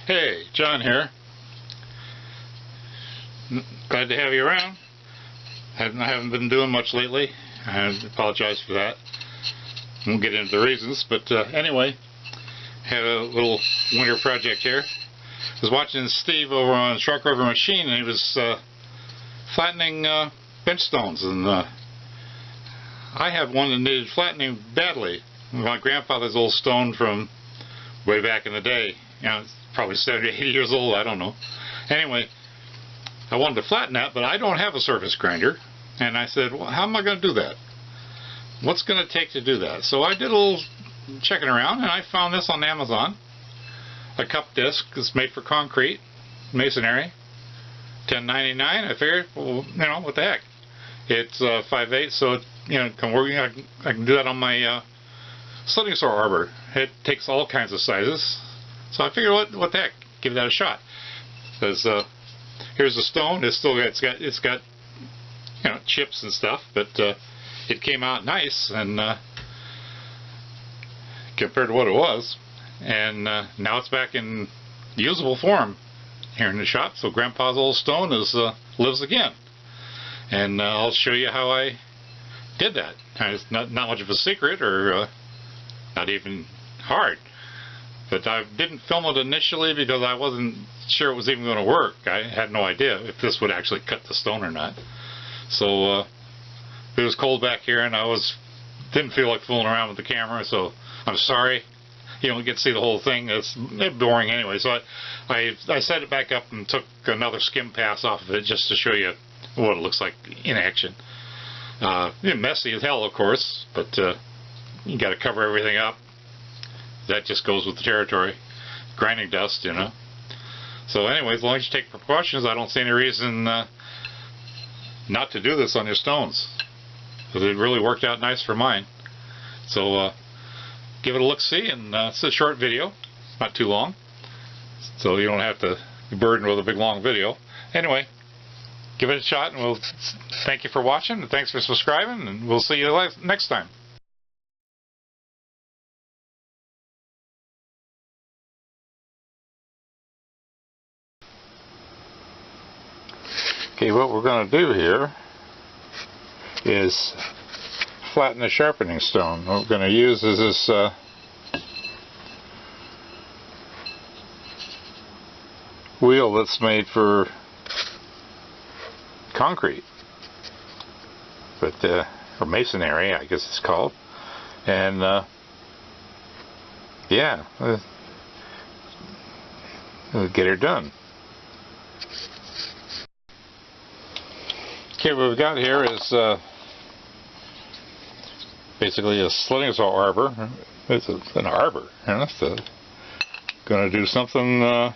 Hey, John here. Glad to have you around. I haven't been doing much lately. I apologize for that. Won't get into the reasons, but anyway, had a little winter project here. I was watching Steve over on Shark River Machine, and he was flattening bench stones, and I have one that needed flattening badly. My grandfather's old stone from way back in the day. You know, it's probably 70, 80 years old, I don't know. Anyway, I wanted to flatten that, but I don't have a surface grinder. And I said, well, how am I going to do that? What's going to take to do that? So I did a little checking around, and I found this on Amazon. A cup disc. It's made for concrete, masonry. $10.99. I figured, well, you know, what the heck? It's 5/8, so it, you know, can work. I can do that on my sliding saw arbor. It takes all kinds of sizes. So I figured, what the heck? Give that a shot. Because here's the stone. It's got you know, chips and stuff, but it came out nice, and compared to what it was, and now it's back in usable form here in the shop. So Grandpa's old stone lives again, and I'll show you how I did that. It's not much of a secret, or not even hard. But I didn't film it initially because I wasn't sure it was even going to work. I had no idea if this would actually cut the stone or not. So it was cold back here, and I didn't feel like fooling around with the camera. So I'm sorry, you don't get to see the whole thing. It's boring anyway. So I set it back up and took another skim pass off of it just to show you what it looks like in action. Messy as hell, of course, but you got to cover everything up. That just goes with the territory. Grinding dust, you know. So anyway, as long as you take precautions, I don't see any reason not to do this on your stones. Because it really worked out nice for mine. So give it a look-see, and it's a short video. Not too long. So you don't have to be burdened with a big long video. Anyway, give it a shot, and we'll thank you for watching, and thanks for subscribing, and we'll see you next time. Okay, what we're going to do here is flatten the sharpening stone. What we're going to use is this wheel that's made for concrete, but or masonry, I guess it's called. And yeah, we'll get her done. Okay, what we've got here is basically a sliding saw arbor. It's an arbor, you know, so going to do something that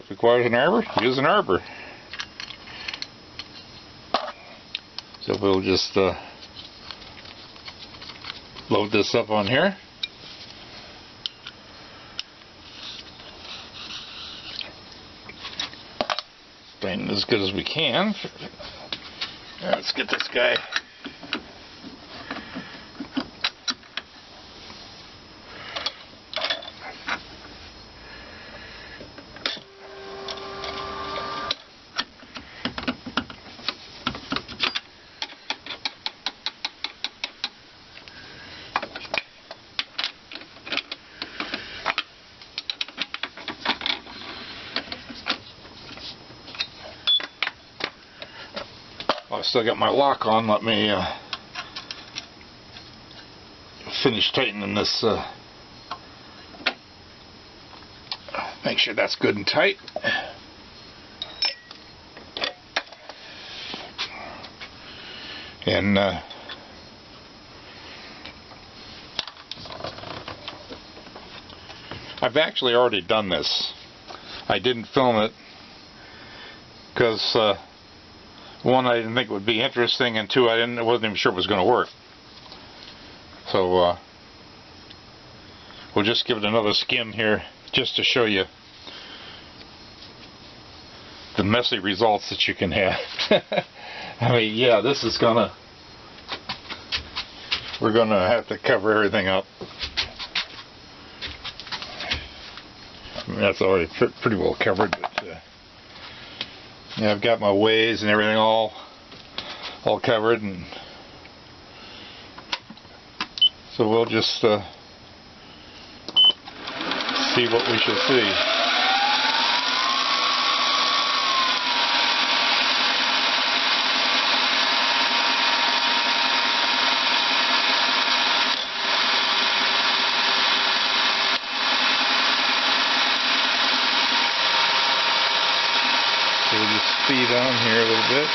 requires an arbor. Use an arbor. So we'll just load this up on here. It as good as we can. Let's get this guy. I've still got my lock on. Let me finish tightening this. Make sure that's good and tight. And I've actually already done this. I didn't film it because one, I didn't think it would be interesting, and two, I wasn't even sure it was going to work. So we'll just give it another skim here just to show you the messy results that you can have. I mean, yeah, this is we're gonna have to cover everything up. that's already pretty well covered. But yeah, I've got my ways and everything all covered, and so we'll just see what we shall see. So we'll just speed on here a little bit.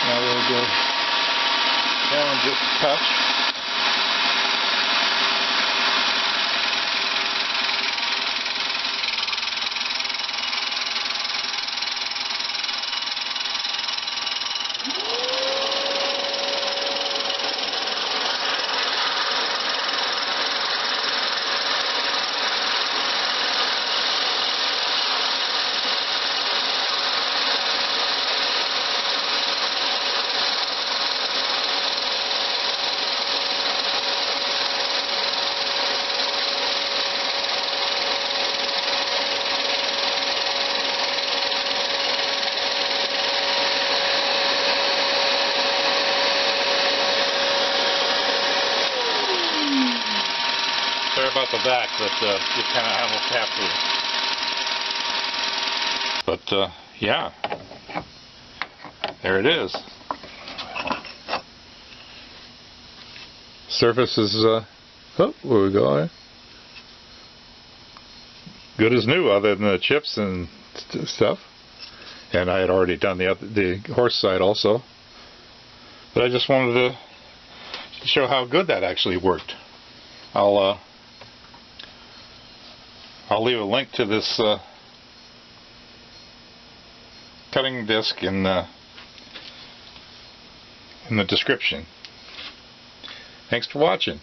Now we'll go down just a touch. Sorry about the back, but you kind of almost have to. But yeah, there it is. Surface is oh, where we go? Good as new, other than the chips and stuff. And I had already done the horse side also. But I just wanted to show how good that actually worked. I'll leave a link to this cutting disc in the description. Thanks for watching.